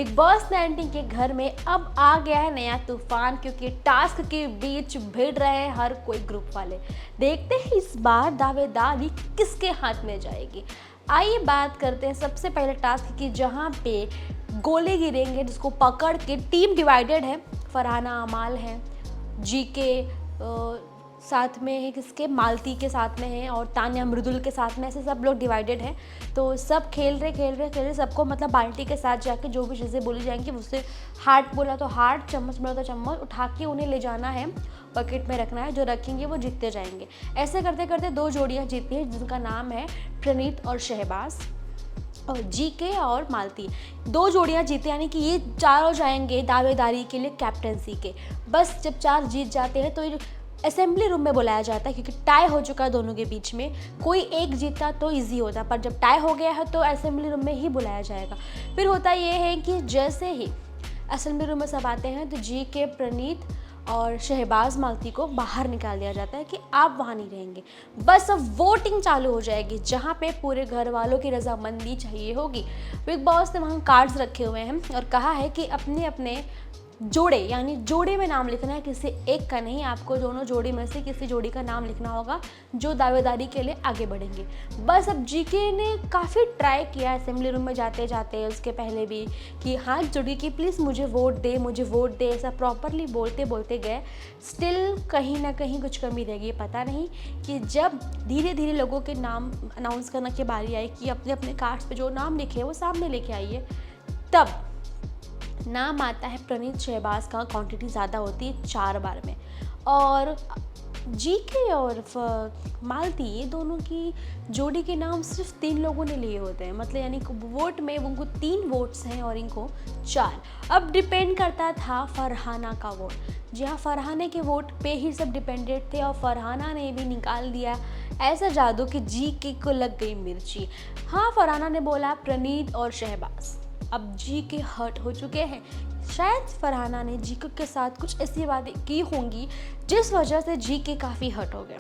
Big boss 19 के घर में अब आ गया है नया तूफान, क्योंकि टास्क के बीच भिड़ रहे हैं हर कोई ग्रुप वाले। देखते हैं इस बार दावेदारी किसके हाथ में जाएगी। आइए बात करते हैं सबसे पहले टास्क की, जहां पे गोले गिरेंगे, जिसको पकड़ के टीम डिवाइडेड है। फरहाना अमाल है, जीके साथ में है, किसके मालती के साथ में है, और तान्या मृदुल के साथ में, ऐसे सब लोग डिवाइडेड हैं। तो सब खेल रहे सबको मतलब बाल्टी के साथ जाके जो भी चीज़ें बोली जाएंगी उससे, हार्ट बोला तो हार्ट, चम्मच बोला तो चम्मच उठा के उन्हें ले जाना है, बकेट में रखना है। जो रखेंगे वो जीतते जाएंगे। ऐसे करते करते 2 जोड़ियाँ जीती हैं, जिनका नाम है प्रणीत और शहबाज, और जीके और मालती। 2 जोड़ियां जीते, यानी कि ये 4 हो जाएंगे दावेदारी के लिए कैप्टनसी के। बस जब 4 जीत जाते हैं तो असेंबली रूम में बुलाया जाता है, क्योंकि टाई हो चुका है दोनों के बीच में। कोई एक जीता तो इजी होता, पर जब टाई हो गया है तो असेंबली रूम में ही बुलाया जाएगा। फिर होता ये है कि जैसे ही असेंबली रूम में सब आते हैं तो जीके, प्रणीत और शहबाज मालती को बाहर निकाल दिया जाता है कि आप वहाँ नहीं रहेंगे। बस अब वोटिंग चालू हो जाएगी, जहाँ पे पूरे घर वालों की रजामंदी चाहिए होगी। बिग बॉस ने वहाँ कार्ड्स रखे हुए हैं और कहा है कि अपने अपने जोड़े, यानी जोड़े में नाम लिखना है, किसी एक का नहीं। आपको दोनों जोड़ी में से किसी जोड़ी का नाम लिखना होगा जो दावेदारी के लिए आगे बढ़ेंगे। बस अब जीके ने काफ़ी ट्राई किया असेंबली रूम में जाते जाते, उसके पहले भी, कि हाथ जोड़ी कि प्लीज़ मुझे वोट दे, मुझे वोट दे, ऐसा प्रॉपरली बोलते बोलते गए। स्टिल कहीं ना कहीं कुछ कमी रह गई। पता नहीं कि जब धीरे धीरे लोगों के नाम अनाउंस करने की बारी आई कि अपने अपने कार्ड्स पे जो नाम लिखे वो सामने लेके आइए, तब नाम आता है प्रणीत शहबाज का। क्वांटिटी ज़्यादा होती है 4 बार में, और जीके और मालती, ये दोनों की जोड़ी के नाम सिर्फ 3 लोगों ने लिए होते हैं। मतलब यानी वोट में उनको 3 वोट्स हैं और इनको 4। अब डिपेंड करता था फरहाना का वोट। जी हाँ, फरहाने के वोट पे ही सब डिपेंडेंट थे, और फरहाना ने भी निकाल दिया ऐसा जादू कि जीके को लग गई मिर्ची। हाँ, फरहाना ने बोला प्रणीत और शहबाज। अब जीके हर्ट हो चुके हैं। शायद फरहाना ने जीके के साथ कुछ ऐसी बातें की होंगी जिस वजह से जीके काफ़ी हर्ट हो गए।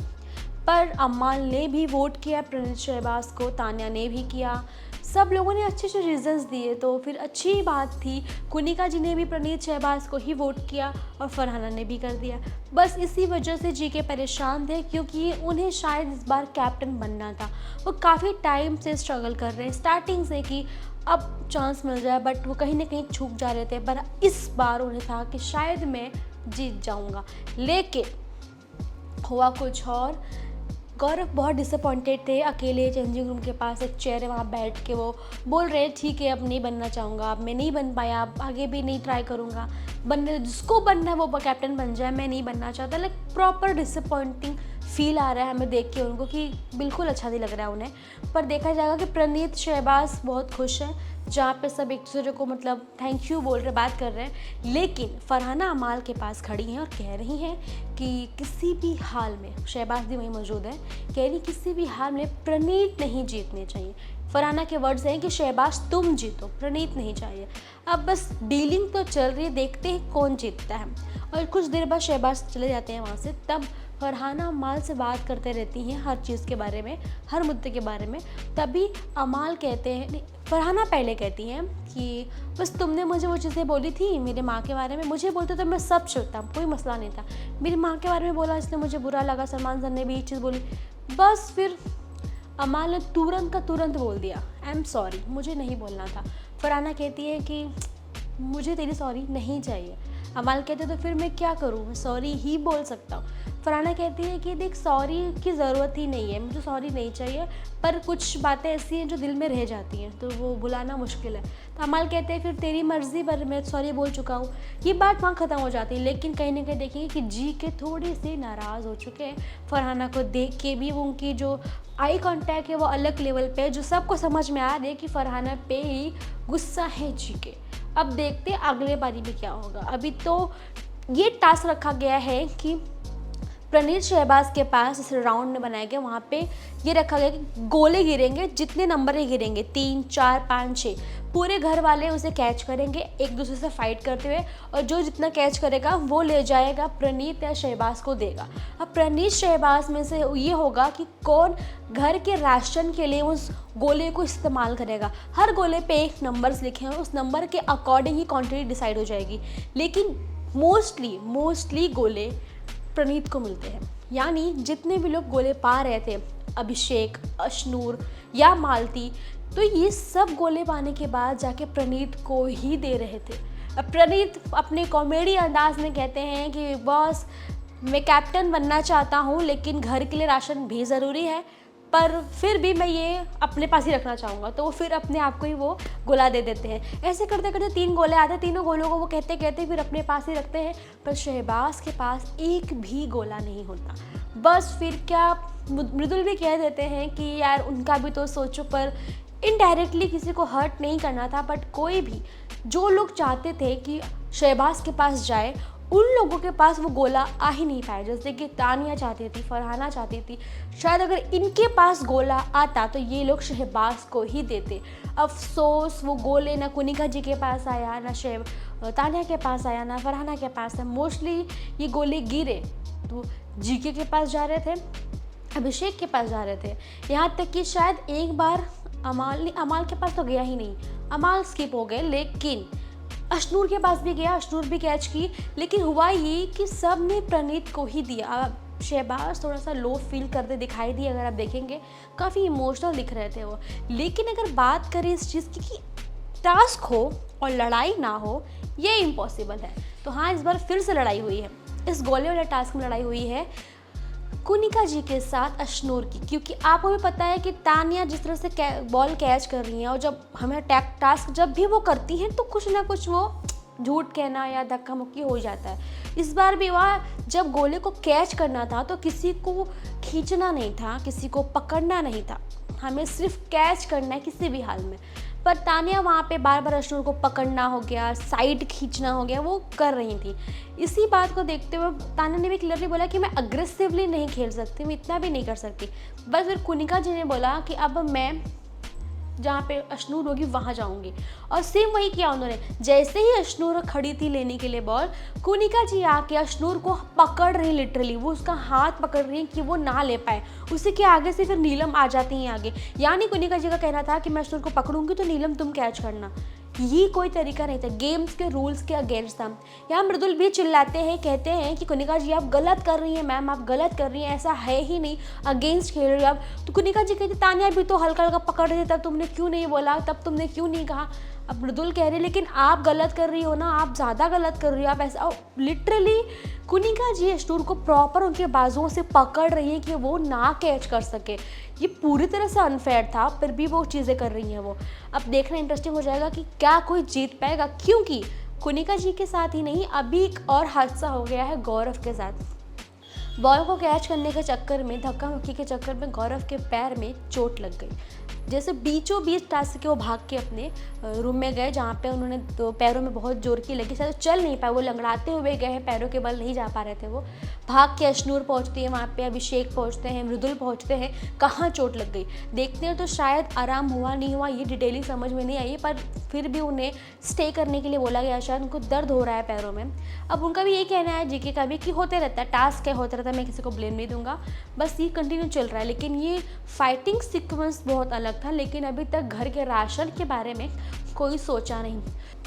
पर अम्माल ने भी वोट किया प्रणीत शहबाज को, तान्या ने भी किया, सब लोगों ने अच्छे अच्छे रीजंस दिए, तो फिर अच्छी बात थी। कुनिका जी ने भी प्रणीत शहबाज को ही वोट किया और फरहाना ने भी कर दिया। बस इसी वजह से जीके परेशान थे, क्योंकि उन्हें शायद इस बार कैप्टन बनना था। वो काफ़ी टाइम से स्ट्रगल कर रहे हैं स्टार्टिंग से कि अब चांस मिल जाए, बट वो कहीं ना कहीं चूक जा रहे थे। पर इस बार उन्हें था कि शायद मैं जीत जाऊंगा, लेकिन हुआ कुछ और। गौरव बहुत डिसअपॉइंटेड थे। अकेले चेंजिंग रूम के पास एक चेयर है, वहाँ बैठ के वो बोल रहे ठीक है अब नहीं बनना चाहूँगा, अब मैं नहीं बन पाया, अब आगे भी नहीं ट्राई करूँगा, बनने जिसको बनना है वो कैप्टन बन जाए, मैं नहीं बनना चाहता। लाइक प्रॉपर डिसअपॉइंटिंग फील आ रहा है हमें देख के उनको, कि बिल्कुल अच्छा नहीं लग रहा है उन्हें। पर देखा जाएगा कि प्रणीत शहबाज बहुत खुश हैं, जहाँ पे सब एक दूसरे को मतलब थैंक यू बोल रहे, बात कर रहे हैं। लेकिन फरहाना अमाल के पास खड़ी हैं और कह रही हैं कि किसी भी हाल में, शहबाज भी वहीं मौजूद है, कह रही किसी भी हाल में प्रणीत नहीं जीतने चाहिए। फरहाना के वर्ड्स हैं कि शहबाज तुम जीतो, प्रणीत नहीं चाहिए। अब बस डीलिंग तो चल रही है, देखते हैं कौन जीतता है। और कुछ देर बाद शहबाज चले जाते हैं वहाँ से। तब फरहाना अमाल से बात करते रहती हैं हर चीज़ के बारे में, हर मुद्दे के बारे में। तभी अमाल कहते हैं, नहीं, फरहाना पहले कहती हैं कि बस तुमने मुझे वो चीज़ें बोली थी मेरे माँ के बारे में, मुझे बोलते तो मैं सब छुड़ता, कोई मसला नहीं था। मेरी माँ के बारे में बोला, इसलिए मुझे बुरा लगा, सलमान सर ने भी ये चीज़ बोली। बस फिर अमाल ने तुरंत का तुरंत बोल दिया, आई एम सॉरी, मुझे नहीं बोलना था। फरहाना कहती है कि मुझे तेरी सॉरी नहीं चाहिए। अमाल कहते तो फिर मैं क्या करूँ, मैं सॉरी ही बोल सकता हूँ। फरहाना कहती है कि देख, सॉरी की ज़रूरत ही नहीं है, मुझे सॉरी नहीं चाहिए, पर कुछ बातें ऐसी हैं जो दिल में रह जाती हैं, तो वो भुलाना मुश्किल है। तो अमाल कहते हैं फिर तेरी मर्ज़ी, पर मैं सॉरी बोल चुका हूँ। ये बात वहाँ ख़त्म हो जाती है। लेकिन कहीं ना कहीं देखेंगे कि जी के थोड़े से नाराज़ हो चुके हैं। फरहाना को देख के भी वो उनकी जो आई कांटेक्ट है वो अलग लेवल पे है, जो सबको समझ में आ रहा है कि फरहाना पे ही गुस्सा है जी के। अब देखते अगले बारी में क्या होगा। अभी तो ये टास्क रखा गया है कि प्रणीत शहबाज के पास इस राउंड में बनाया गया, वहाँ पे ये रखा गया कि गोले गिरेंगे, जितने नंबर ही गिरेंगे 3, 4, 5, 6, पूरे घर वाले उसे कैच करेंगे एक दूसरे से फाइट करते हुए, और जो जितना कैच करेगा वो ले जाएगा, प्रणीत या शहबाज को देगा। अब प्रणीत शहबाज में से ये होगा कि कौन घर के राशन के लिए उस गोले को इस्तेमाल करेगा। हर गोले पे एक नंबर्स लिखे हैं, उस नंबर के अकॉर्डिंग ही क्वांटिटी डिसाइड हो जाएगी। लेकिन मोस्टली गोले प्रणीत को मिलते हैं, यानी जितने भी लोग गोले पा रहे थे, अभिषेक, अशनूर या मालती, तो ये सब गोले पाने के बाद जाके प्रणीत को ही दे रहे थे। अब प्रणीत अपने कॉमेडी अंदाज में कहते हैं कि बॉस, मैं कैप्टन बनना चाहता हूँ लेकिन घर के लिए राशन भी ज़रूरी है, पर फिर भी मैं ये अपने पास ही रखना चाहूँगा। तो वो फिर अपने आप को ही वो गोला दे देते हैं। ऐसे करते करते 3 गोले आते हैं, तीनों गोलों को वो कहते कहते फिर अपने पास ही रखते हैं, पर शहबाज के पास एक भी गोला नहीं होता। बस फिर क्या, मृदुल भी कह देते हैं कि यार उनका भी तो सोचो, पर इनडायरेक्टली किसी को हर्ट नहीं करना था। बट कोई भी, जो लोग चाहते थे कि शहबाज के पास जाए, उन लोगों के पास वो गोला आ ही नहीं पाया। जैसे कि तानिया चाहती थी, फरहाना चाहती थी, शायद अगर इनके पास गोला आता तो ये लोग शहबाज को ही देते। अफसोस वो गोले ना कुनिका जी के पास आया, ना तानिया के पास आया, ना फरहाना के पास है। मोस्टली ये गोले गिरे तो जीके के पास जा रहे थे, अभिषेक के पास जा रहे थे, यहाँ तक कि शायद एक बार अमाल के पास तो गया ही नहीं, अमाल स्किप हो गए। लेकिन अशनूर के पास भी गया, अशनूर भी कैच की। लेकिन हुआ ये कि सब ने प्रणीत को ही दिया। शहबाज थोड़ा सा लो फील करते दिखाई दिए, अगर आप देखेंगे काफ़ी इमोशनल दिख रहे थे वो। लेकिन अगर बात करें इस चीज़ की कि टास्क हो और लड़ाई ना हो, ये इम्पॉसिबल है। तो हाँ, इस बार फिर से लड़ाई हुई है, इस गोले वाले टास्क में लड़ाई हुई है कुनिका जी के साथ अशनूर की। क्योंकि आपको भी पता है कि तानिया जिस तरह से बॉल कैच कर रही हैं, और जब हमें टास्क जब भी वो करती हैं तो कुछ ना कुछ वो झूठ कहना या धक्का मुक्की हो जाता है। इस बार भी वह जब गोले को कैच करना था तो किसी को खींचना नहीं था, किसी को पकड़ना नहीं था, हमें सिर्फ कैच करना है किसी भी हाल में। पर तानिया वहाँ पे बार बार अशनूर को पकड़ना हो गया, साइड खींचना हो गया, वो कर रही थी। इसी बात को देखते हुए तानिया ने भी क्लियरली बोला कि मैं अग्रेसिवली नहीं खेल सकती, मैं इतना भी नहीं कर सकती। बस फिर कुनिका जी ने बोला कि अब मैं जहाँ पे अशनूर होगी वहाँ जाऊँगी, और सेम वही किया उन्होंने। जैसे ही अशनूर खड़ी थी लेने के लिए बॉल, कुनिका जी आके अशनूर को पकड़ रही, लिटरली वो उसका हाथ पकड़ रही हैं कि वो ना ले पाए। उसी के आगे से फिर नीलम आ जाती हैं आगे, यानी कुनिका जी का कहना था कि मैं अशनूर को पकड़ूंगी तो नीलम तुम कैच करना। ये कोई तरीका नहीं था, गेम्स के रूल्स के अगेंस्ट था। यहाँ मृदुल भी चिल्लाते हैं, कहते हैं कि कुनिका जी आप गलत कर रही हैं मैम, आप गलत कर रही हैं, ऐसा है ही नहीं, अगेंस्ट खेल रही हो आप। तो कुनिका जी कहती तानिया भी तो हल्का हल्का पकड़ रही थी, तब तुमने क्यों नहीं बोला, तब तुमने क्यों नहीं कहा। अब मृदुल कह रही है लेकिन आप गलत कर रही हो ना, आप ज़्यादा गलत कर रही हो, आप ऐसा। लिटरली कुनिका जी अशनूर को प्रॉपर उनके बाजुओं से पकड़ रही है कि वो ना कैच कर सके। ये पूरी तरह से अनफेयर था, फिर भी वो चीज़ें कर रही हैं वो। अब देखना इंटरेस्टिंग हो जाएगा कि क्या कोई जीत पाएगा, क्योंकि कुनिका जी के साथ ही नहीं, अभी एक और हादसा हो गया है गौरव के साथ। बॉल को कैच करने के चक्कर में, धक्का मुक्की के चक्कर में गौरव के पैर में चोट लग गई। जैसे बीचों बीच टास्क के वो भाग के अपने रूम में गए, जहाँ पे उन्होंने तो पैरों में बहुत जोर की लगी, शायद चल नहीं पाए, वो लंगड़ाते हुए गए हैं, पैरों के बल नहीं जा पा रहे थे वो। भाग के अशनूर पहुँचती है वहाँ पे, अभिषेक पहुँचते हैं, मृदुल पहुँचते हैं, कहाँ चोट लग गई देखते हैं। तो शायद आराम हुआ नहीं हुआ ये डिटेलिंग समझ में नहीं आई, पर फिर भी उन्हें स्टे करने के लिए बोला गया, शायद उनको दर्द हो रहा है पैरों में। अब उनका भी ये कहना है, जीके का भी, कि होते रहता है, टास्क है, होता रहता है, मैं किसी को ब्लेम नहीं दूंगा, बस ये कंटिन्यू चल रहा है। लेकिन ये फाइटिंग सीक्वेंस बहुत अलग था, लेकिन अभी तक घर के राशन के बारे में कोई सोचा नहीं।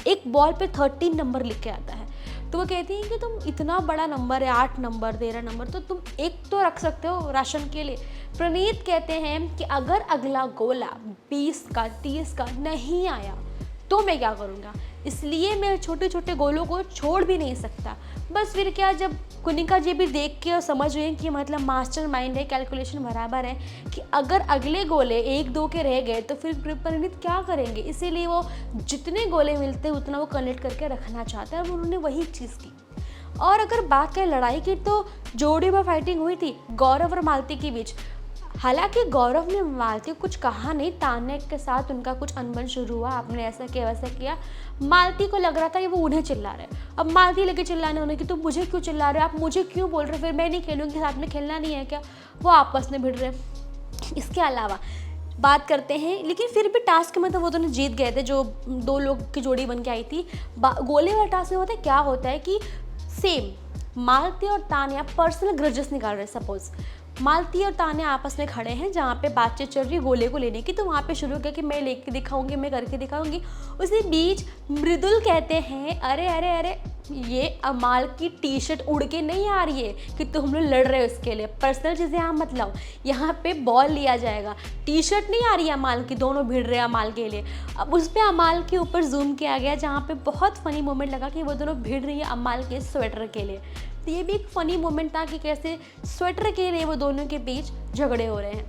एक बॉल पे 13 नंबर लिख के आता है, तो वो कहती हैं कि तुम इतना बड़ा नंबर है, 8 नंबर 13 नंबर, तो तुम एक तो रख सकते हो राशन के लिए। प्रणीत कहते हैं कि अगर अगला गोला 20 का 30 का नहीं आया तो मैं क्या करूँगा, इसलिए मैं छोटे छोटे गोलों को छोड़ भी नहीं सकता। बस फिर क्या, जब कुनिका जी भी देख के और समझ रहे हैं कि मतलब मास्टर माइंड है, कैलकुलेशन बराबर है, कि अगर अगले गोले 1-2 के रह गए तो फिर परिणित क्या करेंगे, इसीलिए वो जितने गोले मिलते हैं उतना वो कलेक्ट करके रखना चाहते हैं, और उन्होंने वही चीज़ की। और अगर बात करें लड़ाई की, तो जोड़ी में फाइटिंग हुई थी गौरव और मालती के बीच। हालांकि गौरव ने मालती को कुछ कहा नहीं, तान्या के साथ उनका कुछ अनबन शुरू हुआ, आपने ऐसा किया वैसा किया। मालती को लग रहा था कि वो उन्हें चिल्ला रहे। अब मालती लगे चिल्लाने उन्हें कि तुम मुझे क्यों चिल्ला रहे हो, आप मुझे क्यों बोल रहे हो, फिर मैं नहीं खेलूँगी, साथ में खेलना नहीं है क्या, वो आपस में भिड़ रहे। इसके अलावा बात करते हैं, लेकिन फिर भी टास्क में तो वो दोनों जीत गए थे, जो 2 लोग की जोड़ी बन के आई थी। गोले वाले टास्क में होता है क्या होता है कि सेम मालती और तान्या पर्सनल ग्रजेस निकाल रहे हैं। सपोज मालती और तान्या आपस में खड़े हैं, जहाँ पे बातचीत चल रही है गोले को लेने की, तो वहाँ पे शुरू किया कि मैं लेके दिखाऊंगी, मैं करके दिखाऊंगी। उसी बीच मृदुल कहते हैं अरे अरे अरे ये अमाल की टी शर्ट उड़ के नहीं आ रही है कि तुम लोग लड़ रहे हो, इसके लिए पर्सनल चीज़ें यहाँ मत लाओ, यहाँ पे बॉल लिया जाएगा। टी शर्ट नहीं आ रही है अमाल की, दोनों भिड़ रहे हैं अमाल के लिए। अब उस पर अमाल के ऊपर जूम किया गया, जहाँ पे बहुत फनी मोमेंट लगा कि वो दोनों भिड़ रही है अमाल के स्वेटर के लिए। तो ये भी एक फ़नी मोमेंट था कि कैसे स्वेटर के लिए वो दोनों के बीच झगड़े हो रहे हैं।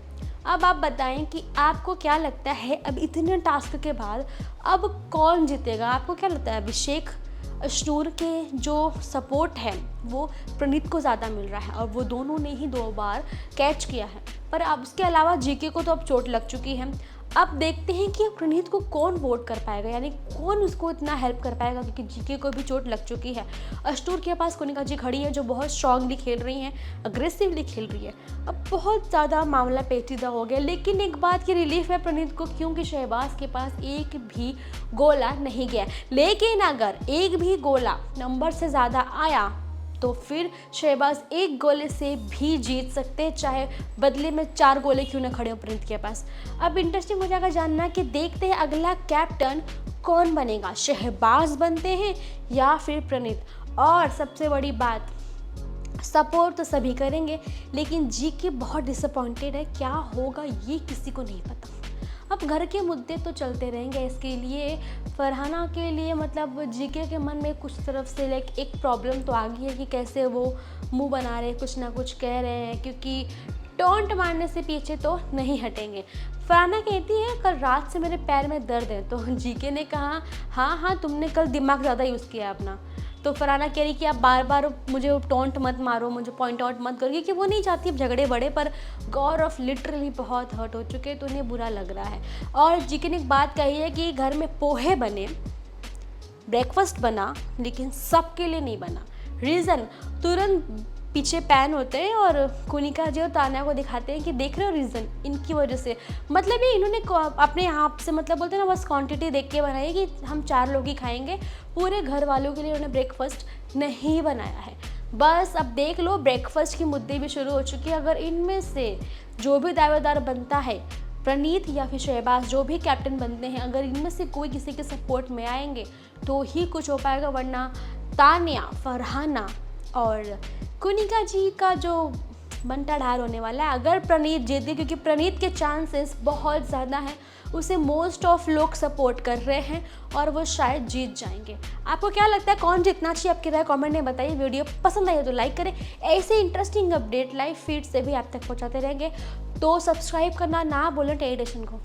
अब आप बताएं कि आपको क्या लगता है, अब इतने टास्क के बाद अब कौन जीतेगा? आपको क्या लगता है? अभिषेक अश्नूर के जो सपोर्ट है वो प्रणीत को ज़्यादा मिल रहा है, और वो दोनों ने ही 2 बार कैच किया है। पर अब उसके अलावा जीके को तो अब चोट लग चुकी है। अब देखते हैं कि अब प्रणीत को कौन वोट कर पाएगा, यानी कौन उसको इतना हेल्प कर पाएगा, क्योंकि जीके को भी चोट लग चुकी है। अश्नूर के पास कोनिका जी खड़ी है, जो बहुत स्ट्रांगली खेल रही हैं, अग्रेसिवली खेल रही है। अब बहुत ज़्यादा मामला पेचीदा हो गया, लेकिन एक बात की रिलीफ है प्रणीत को, क्योंकि शहबाज के पास एक भी गोला नहीं गया। लेकिन अगर एक भी गोला नंबर से ज़्यादा आया तो फिर शहबाज 1 गोले से भी जीत सकते हैं, चाहे बदले में 4 गोले क्यों ना खड़े हो प्रणीत के पास। अब इंटरेस्टिंग हो जाएगा जानना कि देखते हैं अगला कैप्टन कौन बनेगा, शहबाज बनते हैं या फिर प्रणीत। और सबसे बड़ी बात, सपोर्ट तो सभी करेंगे, लेकिन जीके बहुत डिसअपॉइंटेड है, क्या होगा ये किसी को नहीं पता। अब घर के मुद्दे तो चलते रहेंगे, इसके लिए फरहाना के लिए मतलब जीके के मन में कुछ तरफ से लाइक एक प्रॉब्लम तो आ गई है कि कैसे वो मुंह बना रहे, कुछ ना कुछ कह रहे हैं, क्योंकि टोंट मारने से पीछे तो नहीं हटेंगे। फरहाना कहती है कल रात से मेरे पैर में दर्द है, तो जीके ने कहा हाँ तुमने कल दिमाग ज़्यादा यूज़ किया अपना। तो फरहाना कह रही कि आप बार बार मुझे टोंट मत मारो, मुझे पॉइंट आउट मत करो, क्योंकि वो नहीं चाहती अब झगड़े बढ़े। पर गौरव लिटरली बहुत हर्ट हो चुके हैं, तो उन्हें बुरा लग रहा है। और जीके ने एक बात कही है कि घर में पोहे बने, ब्रेकफास्ट बना, लेकिन सबके लिए नहीं बना। रीज़न तुरंत पीछे पैन होते हैं और कोनिका जी और तान्या को दिखाते हैं कि देख रहे हो रीज़न इनकी वजह से। मतलब ये इन्होंने अपने आप से मतलब बोलते हैं ना, बस क्वांटिटी देख के बनाई कि हम 4 लोग ही खाएंगे, पूरे घर वालों के लिए उन्होंने ब्रेकफास्ट नहीं बनाया है। बस अब देख लो ब्रेकफास्ट के मुद्दे भी शुरू हो चुके हैं। अगर इनमें से जो भी दावेदार बनता है, प्रणीत या फिर शहबाज, जो भी कैप्टन बनते हैं, अगर इनमें से कोई किसी के सपोर्ट में आएंगे तो ही कुछ हो पाएगा, वरना तान्या, फरहाना और कोनिका जी का जो बनता ढार होने वाला है। अगर प्रणीत जीते, क्योंकि प्रणीत के चांसेस बहुत ज़्यादा हैं, उसे मोस्ट ऑफ लोग सपोर्ट कर रहे हैं और वो शायद जीत जाएंगे। आपको क्या लगता है कौन जीतना चाहिए? आपकी राय कमेंट में बताइए। वीडियो पसंद आई तो लाइक करें। ऐसे इंटरेस्टिंग अपडेट लाइव फीड से भी आप तक पहुंचाते रहेंगे, तो सब्सक्राइब करना ना भूलें टेलीविजन को।